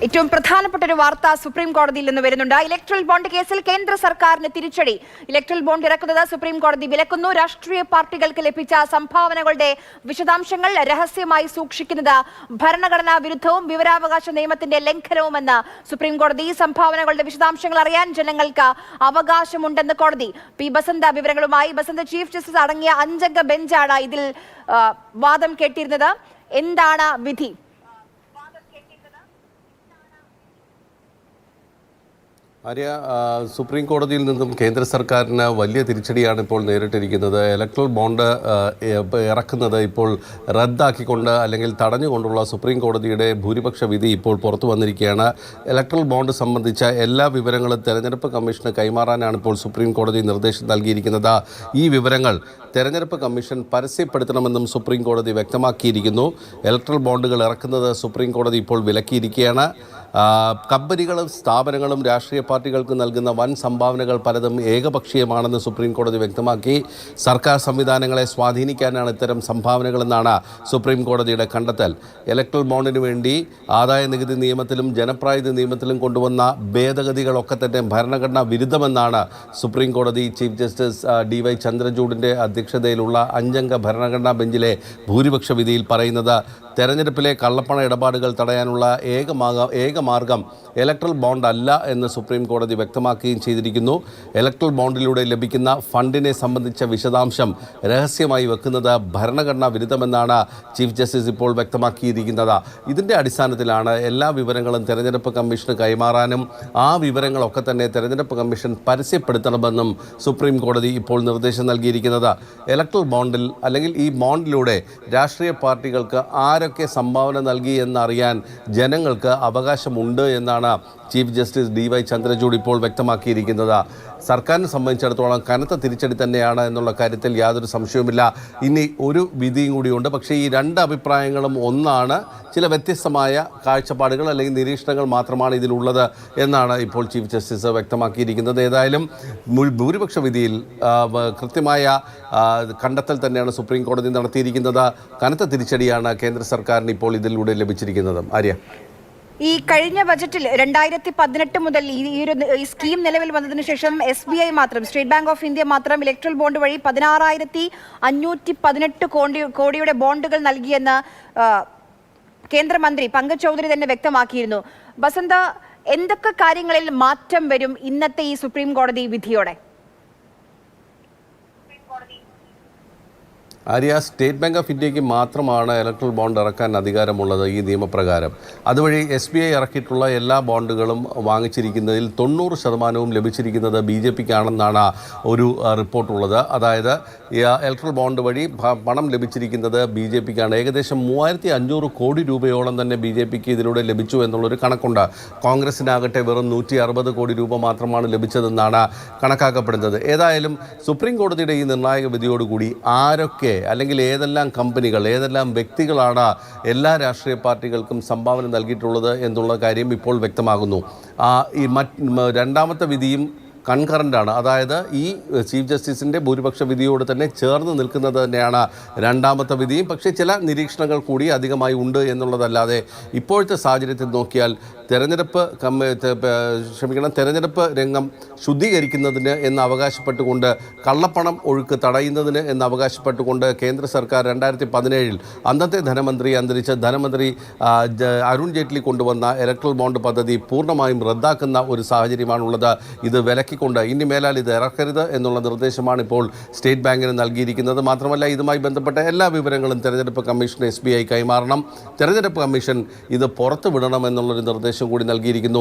ഏറ്റവും പ്രധാനപ്പെട്ട ഒരു വാർത്ത സുപ്രീം കോടതിയിൽ നിന്ന് വരുന്നുണ്ട്. ഇലക്ട്രൽ ബോണ്ട് കേസിൽ കേന്ദ്ര സർക്കാരിന് തിരിച്ചടി. ഇലക്ട്രൽ ബോണ്ട് ഇറക്കുന്നത് സുപ്രീം കോടതി വിലക്കുന്നു. രാഷ്ട്രീയ പാർട്ടികൾക്ക് ലഭിച്ച സംഭാവനകളുടെ വിശദാംശങ്ങൾ രഹസ്യമായി സൂക്ഷിക്കുന്നത് ഭരണഘടനാ വിരുദ്ധവും വിവരാവകാശ നിയമത്തിന്റെ ലംഘനവുമെന്ന് സുപ്രീം കോടതി. സംഭാവനകളുടെ വിശദാംശങ്ങൾ അറിയാൻ ജനങ്ങൾക്ക് അവകാശമുണ്ടെന്ന് കോടതി. പി ബസന്ത വിവരങ്ങളുമായി. ബസന്ത, ചീഫ് ജസ്റ്റിസ് അടങ്ങിയ 5 അംഗ ബെഞ്ചാണ് ഇതിൽ വാദം കേട്ടിരുന്നത്. എന്താണ് വിധി? ആര്യ, സുപ്രീം കോടതിയിൽ നിന്നും കേന്ദ്ര സർക്കാരിന് വലിയ തിരിച്ചടിയാണ് ഇപ്പോൾ നേരിട്ടിരിക്കുന്നത്. ഇലക്ട്രൽ ബോണ്ട് ഇറക്കുന്നത് ഇപ്പോൾ റദ്ദാക്കിക്കൊണ്ട് അല്ലെങ്കിൽ തടഞ്ഞുകൊണ്ടുള്ള സുപ്രീം കോടതിയുടെ ഭൂരിപക്ഷ വിധി ഇപ്പോൾ പുറത്തു വന്നിരിക്കുകയാണ്. ഇലക്ട്രൽ ബോണ്ട് സംബന്ധിച്ച എല്ലാ വിവരങ്ങളും തെരഞ്ഞെടുപ്പ് കമ്മീഷന് കൈമാറാനാണ് ഇപ്പോൾ സുപ്രീം കോടതി നിർദ്ദേശം നൽകിയിരിക്കുന്നത്. ഈ വിവരങ്ങൾ തെരഞ്ഞെടുപ്പ് കമ്മീഷൻ പരസ്യപ്പെടുത്തണമെന്നും സുപ്രീം കോടതി വ്യക്തമാക്കിയിരിക്കുന്നു. ഇലക്ട്രൽ ബോണ്ടുകൾ ഇറക്കുന്നത് സുപ്രീം കോടതി ഇപ്പോൾ വിലക്കിയിരിക്കുകയാണ്. കമ്പനികളും സ്ഥാപനങ്ങളും രാഷ്ട്രീയ പാർട്ടികൾക്ക് നൽകുന്ന വൻ സംഭാവനകൾ പലതും ഏകപക്ഷീയമാണെന്ന് സുപ്രീം കോടതി വ്യക്തമാക്കി. സർക്കാർ സംവിധാനങ്ങളെ സ്വാധീനിക്കാനാണ് ഇത്തരം സംഭാവനകളെന്നാണ് സുപ്രീം കോടതിയുടെ കണ്ടെത്തൽ. ഇലക്ട്രൽ ബോണ്ടിന് വേണ്ടി ആദായ നികുതി നിയമത്തിലും ജനപ്രാതിനിധ്യ നിയമത്തിലും കൊണ്ടുവന്ന ഭേദഗതികളൊക്കെ തന്നെ ഭരണഘടനാ വിരുദ്ധമെന്നാണ് സുപ്രീം കോടതി ചീഫ് ജസ്റ്റിസ് DY ചന്ദ്രചൂഡിൻ്റെ അധ്യക്ഷതയിലുള്ള 5 അംഗ ഭരണഘടനാ ബെഞ്ചിലെ ഭൂരിപക്ഷ വിധിയിൽ പറയുന്നത്. തെരഞ്ഞെടുപ്പിലെ കള്ളപ്പണ ഇടപാടുകൾ തടയാനുള്ള ഏക മാർഗം ഇലക്ട്രൽ ബോണ്ട് അല്ല എന്ന് സുപ്രീം കോടതി വ്യക്തമാക്കുകയും ചെയ്തിരിക്കുന്നു. ഇലക്ട്രൽ ബോണ്ടിലൂടെ ലഭിക്കുന്ന ഫണ്ടിനെ സംബന്ധിച്ച വിശദാംശം രഹസ്യമായി വെക്കുന്നത് ഭരണഘടനാ വിരുദ്ധമെന്നാണ് ചീഫ് ജസ്റ്റിസ് ഇപ്പോൾ വ്യക്തമാക്കിയിരിക്കുന്നത്. ഇതിൻ്റെ അടിസ്ഥാനത്തിലാണ് എല്ലാ വിവരങ്ങളും തെരഞ്ഞെടുപ്പ് കമ്മീഷന് കൈമാറാനും ആ വിവരങ്ങളൊക്കെ തന്നെ തെരഞ്ഞെടുപ്പ് കമ്മീഷൻ പരസ്യപ്പെടുത്തണമെന്നും സുപ്രീം കോടതി ഇപ്പോൾ നിർദ്ദേശം നൽകിയിരിക്കുന്നത്. ഇലക്ട്രൽ ബോണ്ടിൽ അല്ലെങ്കിൽ ഈ ബോണ്ടിലൂടെ രാഷ്ട്രീയ പാർട്ടികൾക്ക് ആരൊക്കെ സംഭാവന നൽകി എന്നറിയാൻ ജനങ്ങൾക്ക് അവകാശമുണ്ട് എന്നാണ് ചീഫ് ജസ്റ്റിസ് DY ചന്ദ്രചൂഡ് ഇപ്പോൾ വ്യക്തമാക്കിയിരിക്കുന്നത്. സർക്കാരിനെ സംബന്ധിച്ചിടത്തോളം കനത്ത തിരിച്ചടി തന്നെയാണ് എന്നുള്ള കാര്യത്തിൽ യാതൊരു സംശയവുമില്ല. ഇനി ഒരു വിധിയും കൂടിയുണ്ട്. പക്ഷേ ഈ 2 അഭിപ്രായങ്ങളും ഒന്നാണ്. ചില വ്യത്യസ്തമായ കാഴ്ചപ്പാടുകൾ അല്ലെങ്കിൽ നിരീക്ഷണങ്ങൾ മാത്രമാണ് ഇതിലുള്ളത് എന്നാണ് ഇപ്പോൾ ചീഫ് ജസ്റ്റിസ് വ്യക്തമാക്കിയിരിക്കുന്നത്. ഏതായാലും ഭൂരിപക്ഷ വിധിയിൽ കൃത്യമായ കണ്ടെത്തൽ തന്നെയാണ് സുപ്രീം കോടതി നടത്തിയിരിക്കുന്നത്. കനത്ത തിരിച്ചടിയാണ് കേന്ദ്ര സർക്കാരിന് ഇപ്പോൾ ഇതിലൂടെ ലഭിച്ചിരിക്കുന്നത്. ആര്യ, ഈ കഴിഞ്ഞ ബജറ്റിൽ 2018 മുതൽ ഈ സ്കീം നിലവിൽ വന്നതിന് ശേഷം SBI മാത്രം, സ്റ്റേറ്റ് ബാങ്ക് ഓഫ് ഇന്ത്യ മാത്രം ഇലക്ട്രൽ ബോണ്ട് വഴി 16,518 കോടിയുടെ ബോണ്ടുകൾ നൽകിയെന്ന് കേന്ദ്രമന്ത്രി പങ്കജ് ചൗധരി തന്നെ വ്യക്തമാക്കിയിരുന്നു. ബസന്ത, എന്തൊക്കെ കാര്യങ്ങളിൽ മാറ്റം വരും ഇന്നത്തെ ഈ സുപ്രീം കോടതി വിധിയോടെ? ആര്യ, സ്റ്റേറ്റ് ബാങ്ക് ഓഫ് ഇന്ത്യക്ക് മാത്രമാണ് ഇലക്ട്രൽ ബോണ്ട് ഇറക്കാൻ അധികാരമുള്ളത് ഈ നിയമപ്രകാരം. അതുവഴി SBI ഇറക്കിയിട്ടുള്ള എല്ലാ ബോണ്ടുകളും വാങ്ങിച്ചിരിക്കുന്നതിൽ 90% ലഭിച്ചിരിക്കുന്നത് BJPക്കാണെന്നാണ് ഒരു റിപ്പോർട്ടുള്ളത്. അതായത് ഇലക്ട്രൽ ബോണ്ട് വഴി പണം ലഭിച്ചിരിക്കുന്നത് BJPക്കാണ്. ഏകദേശം 3500 കോടി രൂപയോളം തന്നെ BJPക്ക് ഇതിലൂടെ ലഭിച്ചു എന്നുള്ളൊരു കണക്കുണ്ട്. കോൺഗ്രസിനാകട്ടെ വെറും 160 കോടി രൂപ മാത്രമാണ് ലഭിച്ചതെന്നാണ് കണക്കാക്കപ്പെടുന്നത്. ഏതായാലും സുപ്രീം കോടതിയുടെ ഈ നിർണായക വിധിയോടുകൂടി ആരൊക്കെ അല്ലെങ്കിൽ ഏതെല്ലാം കമ്പനികൾ, ഏതെല്ലാം വ്യക്തികളാണ് എല്ലാ രാഷ്ട്രീയ പാർട്ടികൾക്കും സംഭാവന നൽകിയിട്ടുള്ളത് എന്നുള്ള കാര്യം ഇപ്പോൾ വ്യക്തമാകുന്നു. ഈ രണ്ടാമത്തെ വിധിയും കൺകറൻ്റാണ്. അതായത് ഈ ചീഫ് ജസ്റ്റിസിൻ്റെ ഭൂരിപക്ഷ വിധിയോട് തന്നെ ചേർന്ന് നിൽക്കുന്നത് തന്നെയാണ് രണ്ടാമത്തെ വിധിയും. പക്ഷേ ചില നിരീക്ഷണങ്ങൾ കൂടി അധികമായി ഉണ്ട് എന്നുള്ളതല്ലാതെ ഇപ്പോഴത്തെ സാഹചര്യത്തിൽ നോക്കിയാൽ തെരഞ്ഞെടുപ്പ് രംഗം ശുദ്ധീകരിക്കുന്നതിന് എന്ന് അവകാശപ്പെട്ടുകൊണ്ട്, കള്ളപ്പണം ഒഴുക്ക് തടയുന്നതിന് എന്ന് അവകാശപ്പെട്ടുകൊണ്ട് കേന്ദ്ര സർക്കാർ 2017 അന്നത്തെ അന്തരിച്ച ധനമന്ത്രി അരുൺ ജെയ്റ്റ്ലി കൊണ്ടുവന്ന ഇലക്ട്രൽ ബോണ്ട് പദ്ധതി പൂർണ്ണമായും റദ്ദാക്കുന്ന ഒരു സാഹചര്യമാണുള്ളത്. ഇത് വിലക്കിക്കൊണ്ട് ഇനി മേലാൽ ഇത് ഇറക്കരുത് എന്നുള്ള നിർദ്ദേശമാണ് ഇപ്പോൾ സ്റ്റേറ്റ് ബാങ്കിന് നൽകിയിരിക്കുന്നത്. മാത്രമല്ല, ഇതുമായി ബന്ധപ്പെട്ട എല്ലാ വിവരങ്ങളും തെരഞ്ഞെടുപ്പ് കമ്മീഷന് SBI കൈമാറണം. തെരഞ്ഞെടുപ്പ് കമ്മീഷൻ ഇത് പുറത്തുവിടണം എന്നുള്ളൊരു നിർദ്ദേശം കൂടി നൽകിയിരിക്കുന്നു.